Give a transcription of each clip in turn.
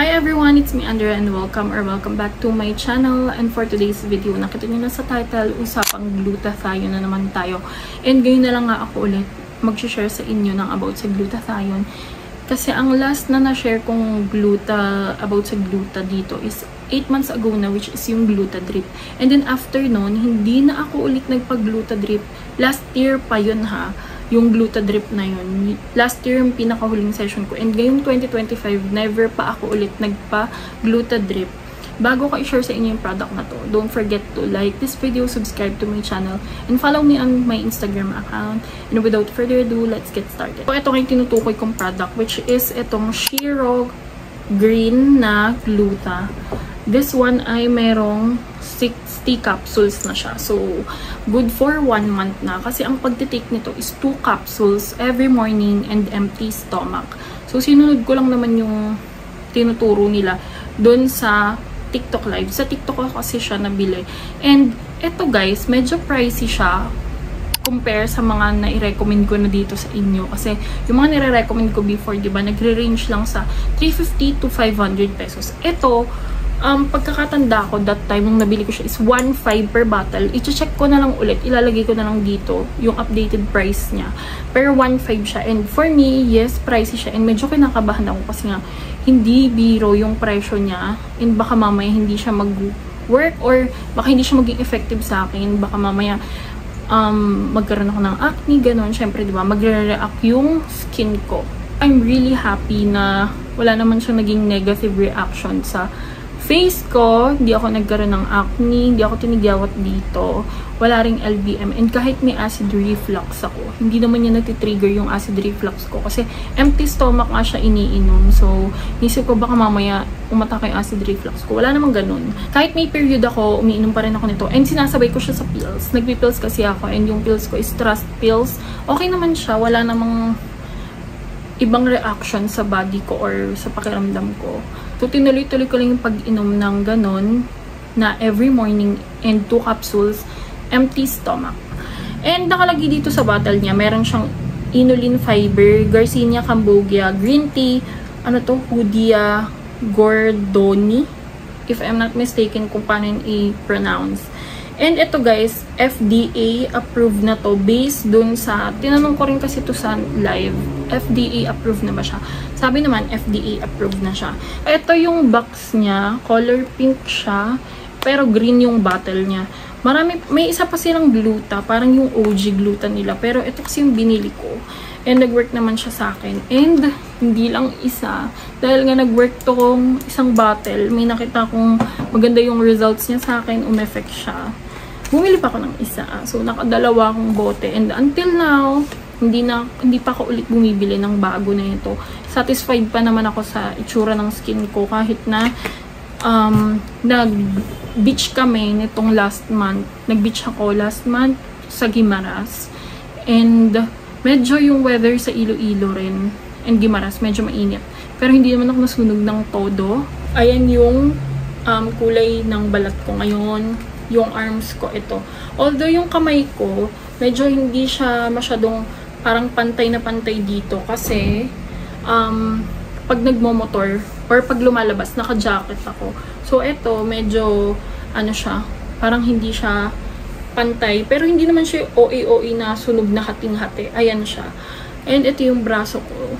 Hi everyone, it's me Andrea and welcome back to my channel. And for today's video, nakita niyo na sa title, usapang glutathione na naman tayo. And ngayon na lang nga ako ulit mag-share sa inyo ng about sa glutathione. Kasi ang last na na-share kong about sa gluta dito is 8 months ago na, which is yung gluta drip. And then after nun, hindi na ako ulit nagpag-gluta drip. Last year pa yun ha. Yung gluta drip na yun. Last year yung pinakahuling session ko. And ngayong 2025, never pa ako ulit nagpa-gluta drip. Bago ko i-share sa inyo yung product na to, don't forget to like this video, subscribe to my channel, and follow me on my Instagram account. And without further ado, let's get started. So, ito yung tinutukoy kong product, which is itong Shiro Green na gluta. This one ay merong 60 capsules na siya. So, good for 1 month na. Kasi ang pagtitake nito is 2 capsules every morning and empty stomach. So, sinunod ko lang naman yung tinuturo nila dun sa TikTok live. Sa TikTok ko kasi siya nabili. And, eto guys, medyo pricey siya compare sa mga nai-recommend ko na dito sa inyo. Kasi, yung mga nire-recommend ko before, diba, nagre-range lang sa 350 to 500 pesos. Ito, pagkakatanda ko that time nung nabili ko siya is 1.5 per bottle. I-check ko na lang ulit, ilalagay ko na lang dito yung updated price niya. Pero 1.5 siya. And for me, yes, pricey siya. And medyo kinakabahan ako kasi nga hindi biro yung presyo niya. And baka mamaya hindi siya mag-work or baka hindi siya maging effective sa akin. Baka mamaya magkaroon ako ng acne, ganun. Syempre, di ba, magre-react yung skin ko. I'm really happy na wala naman siyang naging negative reaction sa face ko. Hindi ako nagkaroon ng acne, hindi ako tinigyawat dito, wala ring LBM, and kahit may acid reflux ako, hindi naman niya natitrigger yung acid reflux ko kasi empty stomach nga siya iniinom. So, isip ko baka mamaya umatake yung acid reflux ko. Wala namang ganun. Kahit may period ako, umiinom pa rin ako nito, and sinasabay ko siya sa pills. Nagpi-pills kasi ako, and yung pills ko is trust pills. Okay naman siya, wala namang ibang reaction sa body ko or sa pakiramdam ko. So, tinuloy-tuloy ko lang yung pag-inom ng ganon na every morning and 2 capsules, empty stomach. And nakalagay dito sa bottle niya, meron siyang inulin fiber, Garcinia cambogia, green tea, Hoodia gordoni, if I'm not mistaken kung paano yung i-pronounce. And ito guys, FDA approved na to based dun sa, tinanong ko rin kasi to sa live, FDA approved na ba siya? Sabi naman, FDA approved na siya. Ito yung box niya, color pink siya, pero green yung bottle niya. May isa pa silang gluta, parang yung OG gluta nila, pero ito kasi yung binili ko. And nag-work naman siya sa akin. And hindi lang isa, dahil nga nag-work to kong isang bottle, may nakita kong maganda yung results niya sa akin, umeffect siya. Bumili pa ako ng isa. So, nakadalawa akong bote. And until now, hindi pa ako ulit bumibili ng bago na ito. Satisfied pa naman ako sa itsura ng skin ko kahit na nag-beach kami nitong last month. Nag-beach ako last month sa Guimaras. And medyo yung weather sa Iloilo rin and Guimaras, medyo mainit. Pero hindi naman ako nasunog ng todo. Ayan yung kulay ng balat ko ngayon. Yung arms ko, ito. Although yung kamay ko, medyo hindi siya masyadong parang pantay na pantay dito. Kasi, pag nagmomotor, or pag lumalabas, naka-jacket ako. So, ito, medyo, siya, parang hindi siya pantay. Pero hindi naman siya OA na sunog na hating-hati. Ayan siya. And ito yung braso ko.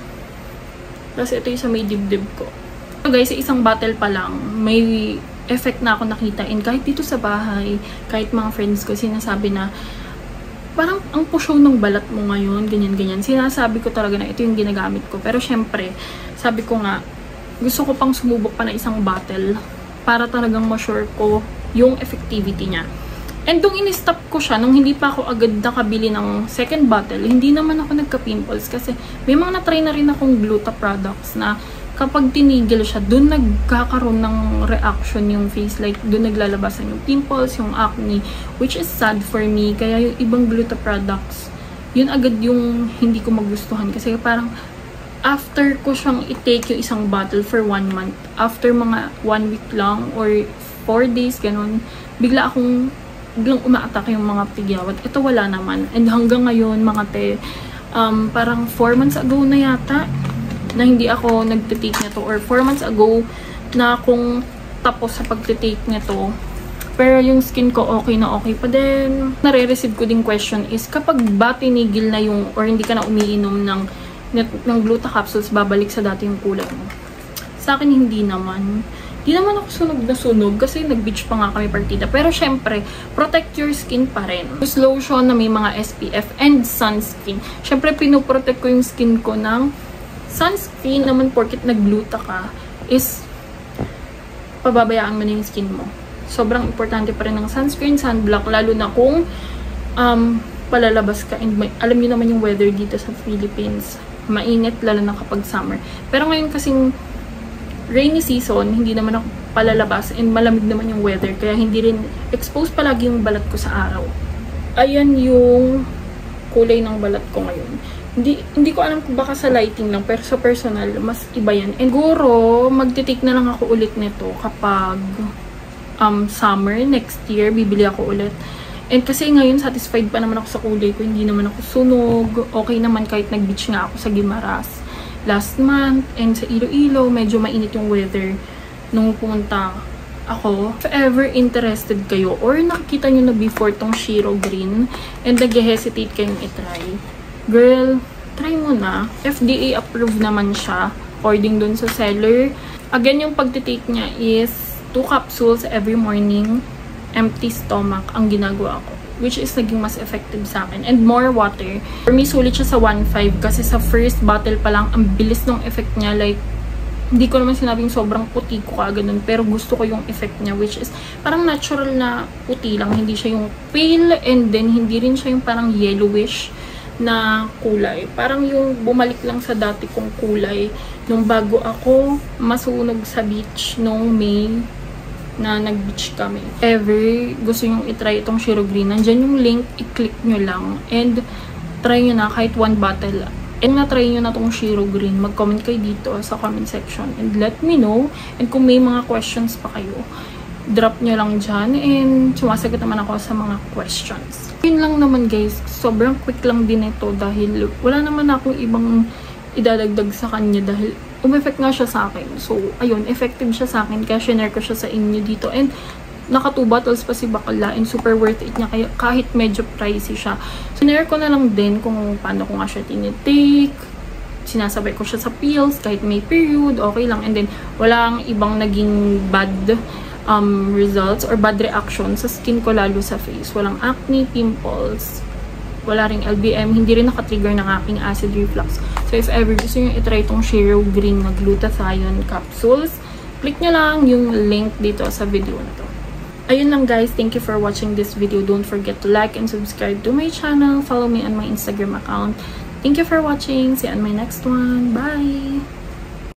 Tapos ito yung sa may dibdib ko. So guys, isang bottle pa lang, may effect na ako nakita. And kahit dito sa bahay, kahit mga friends ko, sinasabi na, parang ang pusyaw ng balat mo ngayon, ganyan-ganyan. Sinasabi ko talaga na ito yung ginagamit ko. Pero syempre, sabi ko nga, gusto ko pang sumubok pa na isang bottle para talagang ma-sure ko yung effectivity niya. And nung in-stop ko siya, nung hindi pa ako agad nakabili ng second bottle, hindi naman ako nagka-pimples kasi may mga na-try na rin akong gluta products na kapag tinigil siya, dun nagkakaroon ng reaction yung face. Like, dun naglalabasan yung pimples, yung acne, which is sad for me. Kaya yung ibang gluta products, yun agad yung hindi ko magustuhan. Kasi parang, after ko siyang i-take yung isang bottle for 1 month, after mga 1 week lang, or 4 days, ganun, biglang umaatake yung mga pigyawat. Ito wala naman. And hanggang ngayon, mga te, parang 4 months ago na yata, na hindi ako nagtitake na to, or 4 months ago na akong tapos sa pagtitake nito. Pero yung skin ko okay na okay pa din. Nare-receive ko din question is, kapag ba tinigil na yung, or hindi ka na umiinom ng gluta capsules, babalik sa dati yung kulay mo? Sa akin, hindi naman. Hindi naman ako sunog na sunog kasi nag-beach pa nga kami partida. Pero syempre, protect your skin pa rin. Use lotion na may mga SPF and sunscreen. Syempre, pinoprotect ko yung skin ko ng sunscreen naman porket nag-gluta ka is pababayaan mo na yung skin mo. Sobrang importante pa rin ng sunscreen, sunblock, lalo na kung palalabas ka. And alam niyo naman yung weather dito sa Philippines. Mainit, lalo na kapag summer. Pero ngayon kasing rainy season, hindi naman ako palalabas and malamig naman yung weather. Kaya hindi rin exposed palagi yung balat ko sa araw. Ayan yung kulay ng balat ko ngayon. Hindi ko alam kung baka sa lighting lang, pero sa personal, mas iba yan. And siguro, magtitake na lang ako ulit nito kapag summer, next year, bibili ako ulit. And kasi ngayon, satisfied pa naman ako sa kulay ko. Hindi naman ako sunog. Okay naman kahit nag-beach nga ako sa Guimaras last month. And sa Iloilo, medyo mainit yung weather nung pumunta ako. If ever interested kayo or nakikita nyo na before tong Shiro Green and nag-hesitate kayong itry, girl, try mo na. FDA approved naman siya according dun sa seller. Again, yung pagtitake niya is 2 capsules every morning, empty stomach ang ginagawa ko, which is naging mas effective sa akin. And more water. For me, sulit siya sa 1.5 kasi sa first bottle pa lang, ang bilis ng effect niya. Like, hindi ko naman sinabing sobrang puti ko ganun, pero gusto ko yung effect niya, which is parang natural na puti lang. Hindi siya yung pale, and then hindi rin siya yung parang yellowish na kulay. Parang yung bumalik lang sa dati kong kulay nung bago ako masunog sa beach nung May na nag-beach kami. Ever gusto nyo itry itong Shiro Green, nandyan yung link, i-click nyo lang and try nyo na kahit 1 bottle. And na-try nyo na itong Shiro Green, mag-comment kayo dito sa comment section and let me know. And kung may mga questions pa kayo, drop nyo lang dyan and sumasagot naman ako sa mga questions. Yun lang naman guys, sobrang quick lang din ito dahil wala naman akong ibang idadagdag sa kanya dahil umeffect nga siya sa akin. So, ayun, effective siya sa akin kaya share ko siya sa inyo dito. And naka 2 bottles pa si Bakla and super worth it niya kaya kahit medyo pricey siya. So, share ko na lang din kung paano ko nga siya tinitake. Sinasabay ko siya sa pills kahit may period, okay lang. And then, walang ibang naging bad results or bad reaction sa skin ko, lalo sa face. Walang acne, pimples, wala ring LBM, hindi rin nakatrigger ng aking acid reflux. So, if ever gusto nyo itry itong Shiro Green na glutathione capsules, click nyo lang yung link dito sa video na to. Ayun lang guys, thank you for watching this video. Don't forget to like and subscribe to my channel. Follow me on my Instagram account. Thank you for watching. See you on my next one. Bye!